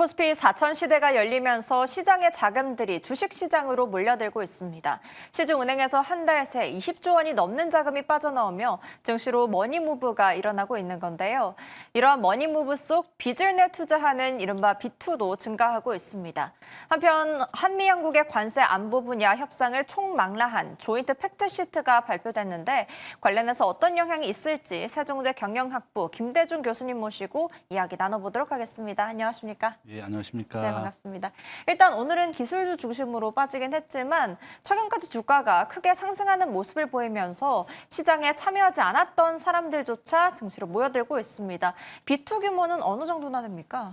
코스피 4천 시대가 열리면서 시장의 자금들이 주식시장으로 몰려들고 있습니다. 시중은행에서 한 달 새 20조 원이 넘는 자금이 빠져나오며 증시로 머니무브가 일어나고 있는 건데요. 이러한 머니무브 속 빚을 내 투자하는 이른바 B2도 증가하고 있습니다. 한편 한미 양국의 관세 안보 분야 협상을 총망라한 조인트 팩트시트가 발표됐는데 관련해서 어떤 영향이 있을지 세종대 경영학부 김대중 교수님 모시고 이야기 나눠보도록 하겠습니다. 안녕하십니까? 예, 안녕하십니까? 네, 반갑습니다. 일단 오늘은 기술주 중심으로 빠지긴 했지만 최근까지 주가가 크게 상승하는 모습을 보이면서 시장에 참여하지 않았던 사람들조차 증시로 모여들고 있습니다. B2 규모는 어느 정도나 됩니까?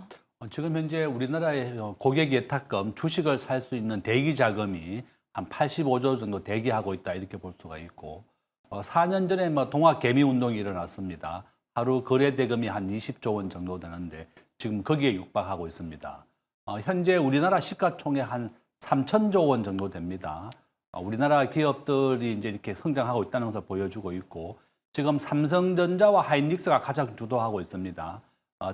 지금 현재 우리나라의 고객 예탁금, 주식을 살 수 있는 대기 자금이 한 85조 정도 대기하고 있다 이렇게 볼 수가 있고 4년 전에 동학 개미 운동이 일어났습니다. 하루 거래 대금이 한 20조 원 정도 되는데 지금 거기에 육박하고 있습니다. 현재 우리나라 시가총액 한 3천조 원 정도 됩니다. 우리나라 기업들이 이제 이렇게 성장하고 있다는 것을 보여주고 있고 지금 삼성전자와 하이닉스가 가장 주도하고 있습니다.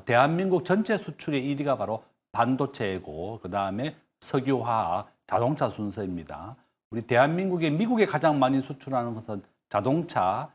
대한민국 전체 수출의 1위가 바로 반도체이고 그다음에 석유화학, 자동차 순서입니다. 우리 대한민국이 미국에 가장 많이 수출하는 것은 자동차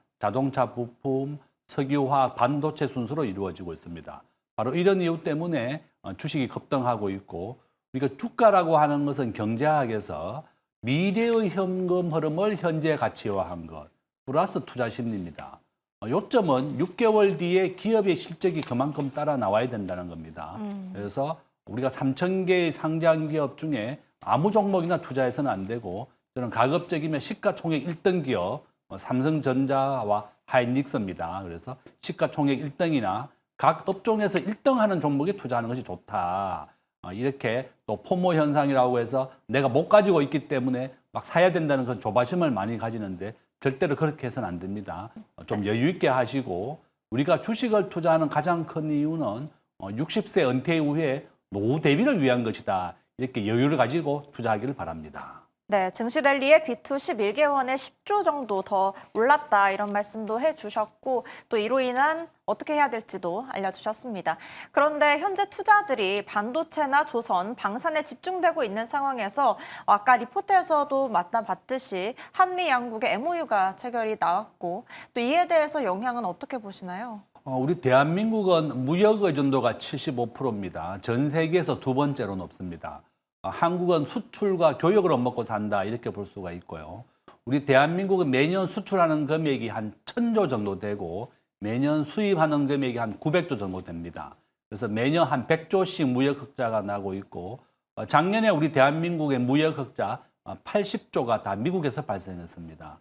부품, 석유화학, 반도체 순서로 이루어지고 있습니다. 바로 이런 이유 때문에 주식이 급등하고 있고 우리가 주가라고 하는 것은 경제학에서 미래의 현금 흐름을 현재 가치화한 것 플러스 투자 심리입니다. 요점은 6개월 뒤에 기업의 실적이 그만큼 따라 나와야 된다는 겁니다. 그래서 우리가 3,000개의 상장 기업 중에 아무 종목이나 투자해서는 안 되고 저는 가급적이면 시가총액 1등 기업 삼성전자와 하이닉스입니다. 그래서 시가총액 1등이나 각 업종에서 1등 하는 종목에 투자하는 것이 좋다. 이렇게 또 포모 현상이라고 해서 내가 못 가지고 있기 때문에 막 사야 된다는 그런 조바심을 많이 가지는데 절대로 그렇게 해서는 안 됩니다. 좀 여유 있게 하시고 우리가 주식을 투자하는 가장 큰 이유는 60세 은퇴 이후에 노후 대비를 위한 것이다. 이렇게 여유를 가지고 투자하기를 바랍니다. 네, 증시 랠리에 B2 11개월에 10조 정도 더 올랐다 이런 말씀도 해주셨고 또 이로 인한 어떻게 해야 될지도 알려주셨습니다. 그런데 현재 투자들이 반도체나 조선, 방산에 집중되고 있는 상황에서 아까 리포트에서도 만나봤듯이 한미 양국의 MOU가 체결이 나왔고 또 이에 대해서 영향은 어떻게 보시나요? 우리 대한민국은 무역 의존도가 75%입니다. 전 세계에서 두 번째로 높습니다. 한국은 수출과 교역으로 먹고 산다 이렇게 볼 수가 있고요. 우리 대한민국은 매년 수출하는 금액이 한 1,000조 정도 되고 매년 수입하는 금액이 한 900조 정도 됩니다. 그래서 매년 한 100조씩 무역 흑자가 나고 있고 작년에 우리 대한민국의 무역 흑자 80조가 다 미국에서 발생했습니다.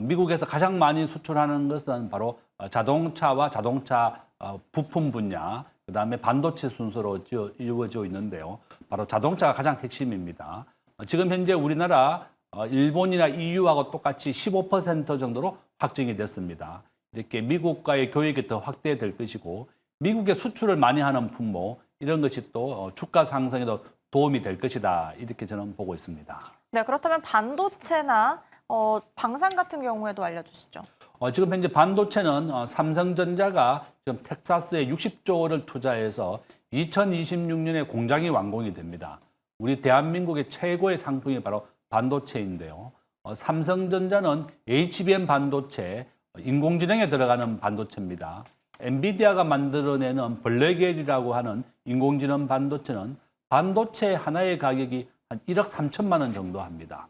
미국에서 가장 많이 수출하는 것은 바로 자동차와 자동차 부품 분야, 그다음에 반도체 순서로 이루어져 있는데요. 바로 자동차가 가장 핵심입니다. 지금 현재 우리나라 일본이나 EU하고 똑같이 15% 정도로 확정이 됐습니다. 이렇게 미국과의 교역이 더 확대될 것이고 미국에 수출을 많이 하는 품목 이런 것이 또 주가 상승에도 도움이 될 것이다. 이렇게 저는 보고 있습니다. 네, 그렇다면 반도체나 방산 같은 경우에도 알려주시죠. 지금 현재 반도체는 삼성전자가 지금 텍사스에 60조를 투자해서 2026년에 공장이 완공이 됩니다. 우리 대한민국의 최고의 상품이 바로 반도체인데요. 삼성전자는 HBM 반도체, 인공지능에 들어가는 반도체입니다. 엔비디아가 만들어내는 블랙엘이라고 하는 인공지능 반도체는 반도체 하나의 가격이 한 1억 3천만 원 정도 합니다.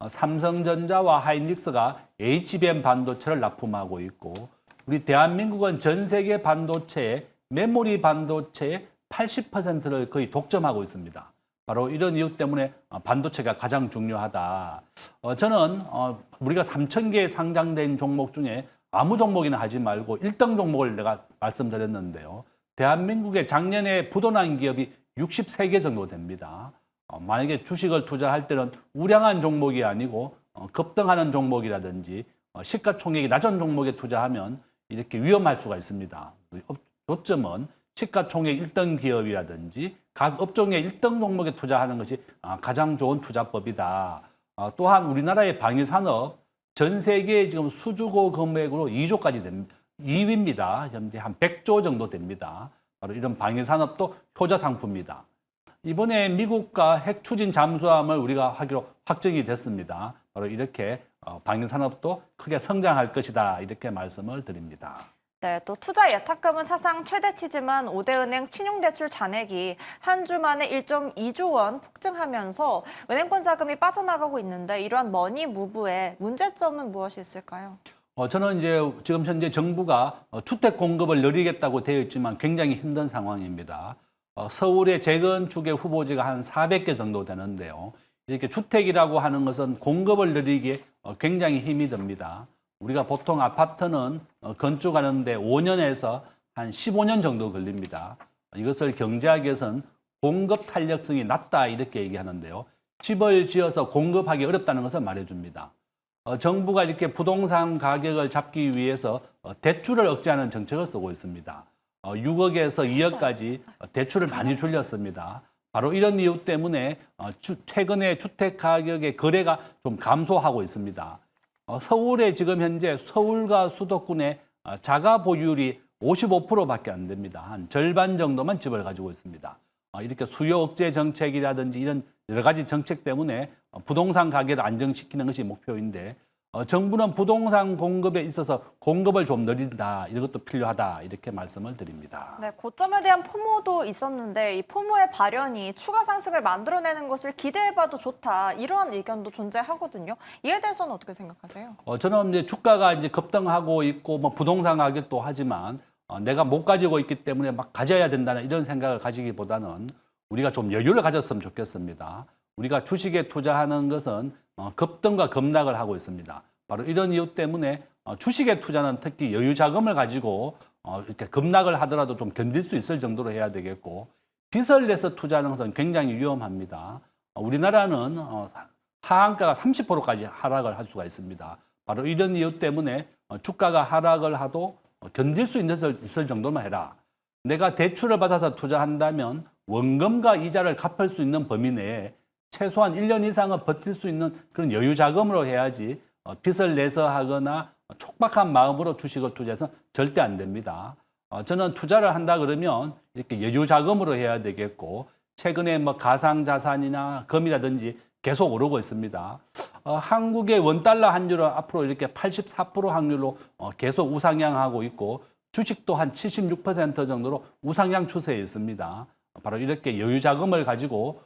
삼성전자와 하이닉스가 HBM 반도체를 납품하고 있고 우리 대한민국은 전 세계 반도체의 메모리 반도체의 80%를 거의 독점하고 있습니다. 바로 이런 이유 때문에 반도체가 가장 중요하다. 저는 우리가 3,000개 상장된 종목 중에 아무 종목이나 하지 말고 1등 종목을 내가 말씀드렸는데요. 대한민국에 작년에 부도난 기업이 63개 정도 됩니다. 만약에 주식을 투자할 때는 우량한 종목이 아니고 급등하는 종목이라든지 시가총액이 낮은 종목에 투자하면 이렇게 위험할 수가 있습니다. 요점은 시가총액 1등 기업이라든지 각 업종의 1등 종목에 투자하는 것이 가장 좋은 투자법이다. 또한 우리나라의 방위산업 전 세계에 지금 수주고 금액으로 2조까지 됩니다. 2위입니다. 현재 한 100조 정도 됩니다. 바로 이런 방위산업도 효자 상품입니다. 이번에 미국과 핵 추진 잠수함을 우리가 하기로 확정이 됐습니다. 바로 이렇게 방위 산업도 크게 성장할 것이다 이렇게 말씀을 드립니다. 네, 또 투자 예탁금은 사상 최대치지만 5대 은행 신용대출 잔액이 한 주 만에 1.2조 원 폭증하면서 은행권 자금이 빠져나가고 있는데 이러한 머니 무브의 문제점은 무엇이 있을까요? 저는 이제 지금 현재 정부가 주택 공급을 늘리겠다고 되어 있지만 굉장히 힘든 상황입니다. 서울의 재건축의 후보지가 한 400개 정도 되는데요. 이렇게 주택이라고 하는 것은 공급을 늘리기에 굉장히 힘이 듭니다. 우리가 보통 아파트는 건축하는데 5년에서 한 15년 정도 걸립니다. 이것을 경제학에서는 공급 탄력성이 낮다 이렇게 얘기하는데요. 집을 지어서 공급하기 어렵다는 것을 말해줍니다. 정부가 이렇게 부동산 가격을 잡기 위해서 대출을 억제하는 정책을 쓰고 있습니다. 6억에서 2억까지 대출을 많이 줄였습니다. 바로 이런 이유 때문에 최근에 주택 가격의 거래가 좀 감소하고 있습니다. 서울에 지금 현재 서울과 수도권의 자가 보유율이 55%밖에 안 됩니다. 한 절반 정도만 집을 가지고 있습니다. 이렇게 수요 억제 정책이라든지 이런 여러 가지 정책 때문에 부동산 가격을 안정시키는 것이 목표인데 정부는 부동산 공급에 있어서 공급을 좀 늘린다, 이런 것도 필요하다 이렇게 말씀을 드립니다. 네, 고점에 대한 포모도 있었는데 이 포모의 발현이 추가 상승을 만들어내는 것을 기대해봐도 좋다 이러한 의견도 존재하거든요. 이에 대해서는 어떻게 생각하세요? 저는 이제 주가가 이제 급등하고 있고 뭐 부동산 가격도 하지만 내가 못 가지고 있기 때문에 막 가져야 된다는 이런 생각을 가지기보다는 우리가 좀 여유를 가졌으면 좋겠습니다. 우리가 주식에 투자하는 것은 급등과 급락을 하고 있습니다. 바로 이런 이유 때문에 주식에 투자는 특히 여유 자금을 가지고 이렇게 급락을 하더라도 좀 견딜 수 있을 정도로 해야 되겠고, 빚을 내서 투자하는 것은 굉장히 위험합니다. 우리나라는 하한가가 30%까지 하락을 할 수가 있습니다. 바로 이런 이유 때문에 주가가 하락을 하도 견딜 수 있을 정도만 해라. 내가 대출을 받아서 투자한다면 원금과 이자를 갚을 수 있는 범위 내에 최소한 1년 이상은 버틸 수 있는 그런 여유 자금으로 해야지 빚을 내서 하거나 촉박한 마음으로 주식을 투자해서는 절대 안 됩니다. 저는 투자를 한다 그러면 이렇게 여유 자금으로 해야 되겠고, 최근에 뭐 가상자산이나 금이라든지 계속 오르고 있습니다. 한국의 원달러 환율은 앞으로 이렇게 84% 확률로 계속 우상향하고 있고, 주식도 한 76% 정도로 우상향 추세에 있습니다. 바로 이렇게 여유 자금을 가지고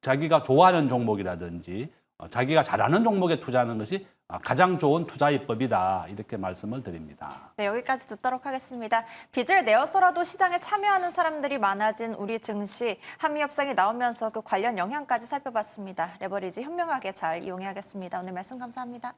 자기가 좋아하는 종목이라든지 자기가 잘하는 종목에 투자하는 것이 가장 좋은 투자입법이다 이렇게 말씀을 드립니다. 네, 여기까지 듣도록 하겠습니다. 빚을 내어서라도 시장에 참여하는 사람들이 많아진 우리 증시, 한미 협상이 나오면서 그 관련 영향까지 살펴봤습니다. 레버리지 현명하게 잘 이용해야겠습니다. 오늘 말씀 감사합니다.